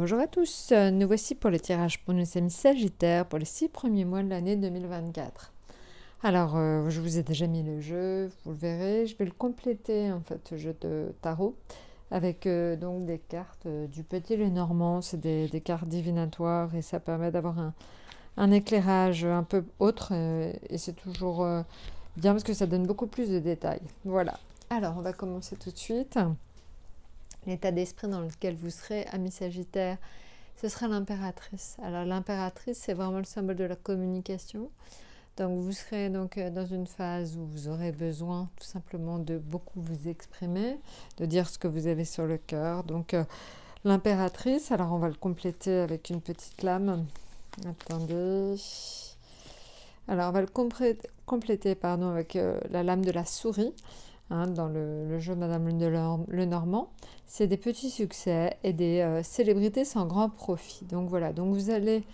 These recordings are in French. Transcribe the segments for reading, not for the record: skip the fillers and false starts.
Bonjour à tous, nous voici pour le tirage pour nos amis Sagittaires pour les 6 premiers mois de l'année 2024. Alors, je vous ai déjà mis le jeu, vous le verrez, je vais le compléter en fait, ce jeu de tarot, avec donc des cartes du Petit Lenormand, c'est des cartes divinatoires et ça permet d'avoir un éclairage un peu autre et c'est toujours bien parce que ça donne beaucoup plus de détails. Voilà, alors on va commencer tout de suite. L'état d'esprit dans lequel vous serez, amis Sagittaires, ce sera l'impératrice. Alors l'impératrice, c'est vraiment le symbole de la communication. Donc vous serez donc dans une phase où vous aurez besoin tout simplement de beaucoup vous exprimer, de dire ce que vous avez sur le cœur. Donc l'impératrice, alors on va le compléter avec une petite lame. Attendez. Alors on va le compléter avec la lame de la souris. Dans le jeu Madame Lenormand, c'est des petits succès et des célébrités sans grand profit. Donc voilà, donc vous allez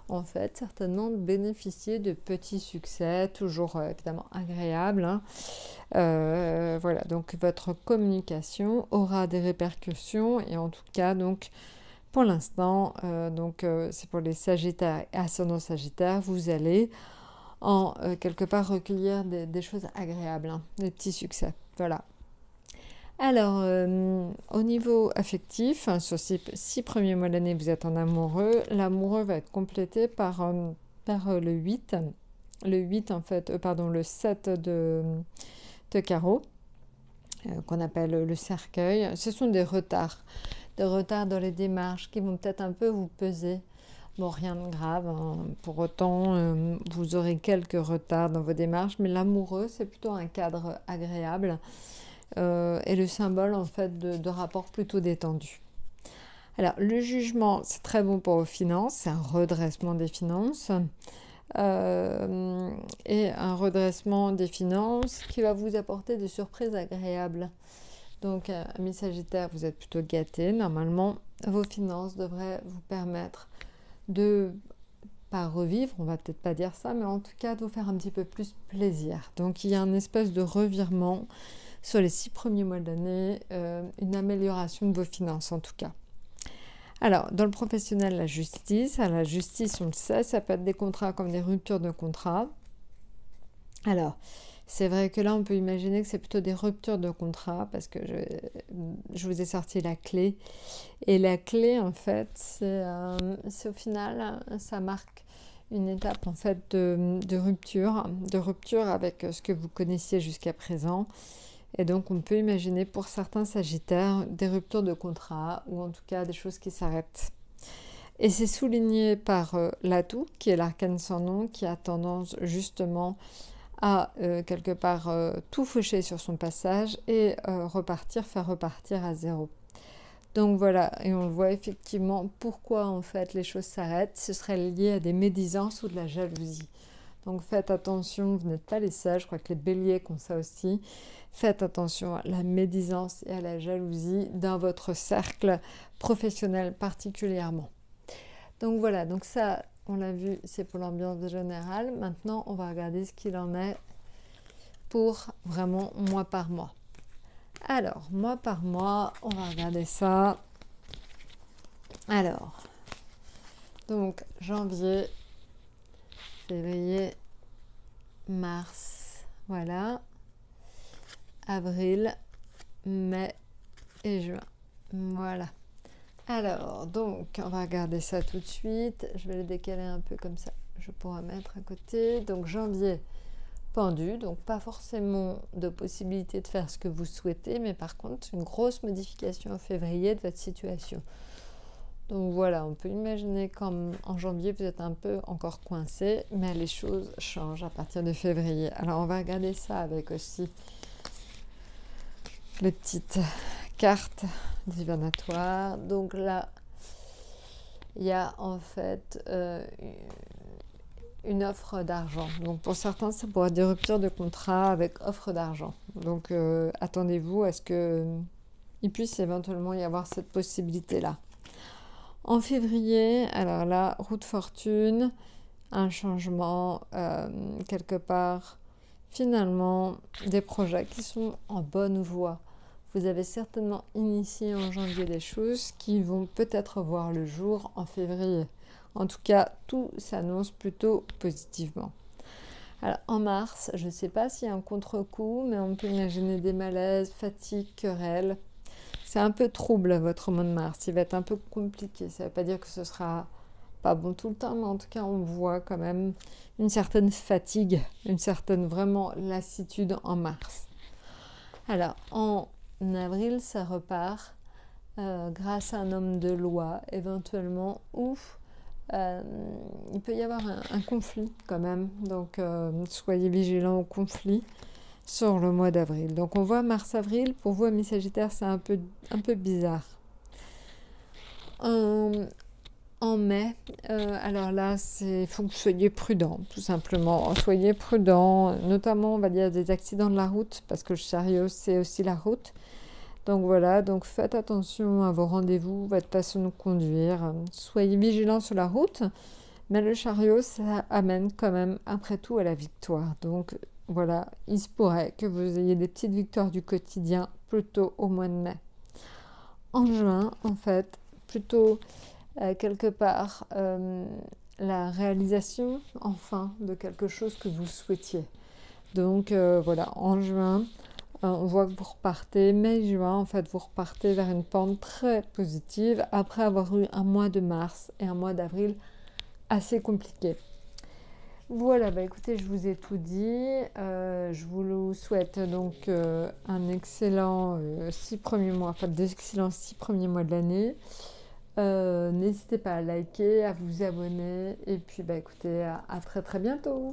en fait certainement bénéficier de petits succès, toujours évidemment agréables. Voilà, donc votre communication aura des répercussions et en tout cas, donc pour l'instant, c'est pour les Sagittaires et ascendant Sagittaire, vous allez quelque part recueillir des choses agréables, des petits succès. Voilà. Alors, au niveau affectif, sur ces 6 premiers mois de l'année, vous êtes en amoureux. L'amoureux va être complété par le 8. Le 8, en fait, pardon, le 7 de carreau, qu'on appelle le cercueil. Ce sont des retards dans les démarches qui vont peut-être un peu vous peser. Bon, rien de grave, pour autant, vous aurez quelques retards dans vos démarches, mais l'amoureux, c'est plutôt un cadre agréable et le symbole, en fait, de rapports plutôt détendus. Alors, le jugement, c'est très bon pour vos finances, c'est un redressement des finances et un redressement des finances qui va vous apporter des surprises agréables. Donc, amis Sagittaires, vous êtes plutôt gâtés. Normalement, vos finances devraient vous permettre de pas revivre, on va peut-être pas dire ça, mais en tout cas de vous faire un petit peu plus plaisir. Donc il y a un espèce de revirement sur les 6 premiers mois de l'année, une amélioration de vos finances en tout cas. Alors dans le professionnel, la justice, on le sait, ça peut être des contrats comme des ruptures de contrat. Alors c'est vrai que là, on peut imaginer que c'est plutôt des ruptures de contrat parce que je vous ai sorti la clé. Et la clé, en fait, c'est au final, ça marque une étape en fait de rupture avec ce que vous connaissiez jusqu'à présent. Et donc, on peut imaginer pour certains Sagittaires des ruptures de contrat ou en tout cas des choses qui s'arrêtent. Et c'est souligné par l'atout, qui est l'arcane sans nom, qui a tendance justement à quelque part tout faucher sur son passage et faire repartir à zéro. Donc voilà, et on le voit effectivement pourquoi en fait les choses s'arrêtent, ce serait lié à des médisances ou de la jalousie. Donc faites attention, vous n'êtes pas les seuls, je crois que les béliers ont ça aussi. Faites attention à la médisance et à la jalousie dans votre cercle professionnel particulièrement. Donc voilà, donc ça, on l'a vu, c'est pour l'ambiance générale. Maintenant, on va regarder ce qu'il en est pour vraiment mois par mois. Alors, mois par mois, on va regarder ça. Alors, donc janvier, février, mars, voilà. Avril, mai et juin. Voilà. Alors, donc, on va regarder ça tout de suite. Je vais le décaler un peu comme ça. Je pourrais mettre à côté. Donc, janvier, pendu. Donc, pas forcément de possibilité de faire ce que vous souhaitez, mais par contre, une grosse modification en février de votre situation. Donc, voilà, on peut imaginer comme en janvier, vous êtes un peu encore coincé, mais les choses changent à partir de février. Alors, on va regarder ça avec aussi les petites cartes divinatoires. Donc là, il y a en fait une offre d'argent. Donc pour certains, ça pourrait être des ruptures de contrat avec offre d'argent. Donc attendez-vous à ce qu'il puisse éventuellement y avoir cette possibilité-là. En février, alors là, roue de fortune, un changement quelque part, finalement, des projets qui sont en bonne voie. Vous avez certainement initié en janvier des choses qui vont peut-être voir le jour en février. En tout cas, tout s'annonce plutôt positivement. Alors, en mars, je ne sais pas s'il y a un contre-coup, mais on peut imaginer des malaises, fatigue, querelles. C'est un peu trouble votre mois de mars, il va être un peu compliqué. Ça ne veut pas dire que ce sera pas bon tout le temps, mais en tout cas, on voit quand même une certaine fatigue, une certaine vraiment lassitude en mars. Alors, en avril, ça repart grâce à un homme de loi, éventuellement, ou il peut y avoir un conflit quand même. Donc, soyez vigilants au conflit sur le mois d'avril. Donc, on voit mars-avril, pour vous, amis Sagittaires, c'est un peu bizarre. En mai, alors là, il faut que vous soyez prudent, tout simplement. Soyez prudent, notamment, on va dire, des accidents de la route, parce que le chariot, c'est aussi la route. Donc voilà, donc faites attention à vos rendez-vous, votre façon de conduire. Soyez vigilants sur la route, mais le chariot, ça amène quand même, après tout, à la victoire. Donc voilà, il se pourrait que vous ayez des petites victoires du quotidien plutôt au mois de mai. En juin, en fait, plutôt quelque part la réalisation, enfin, de quelque chose que vous souhaitiez. Donc voilà, en juin, on voit que vous repartez, mai-juin, en fait, vous repartez vers une pente très positive après avoir eu un mois de mars et un mois d'avril assez compliqué. Voilà, bah écoutez, je vous ai tout dit. Je vous souhaite donc un excellent 6 premiers mois, enfin d'excellents 6 premiers mois de l'année. N'hésitez pas à liker, à vous abonner et puis bah écoutez, à très très bientôt.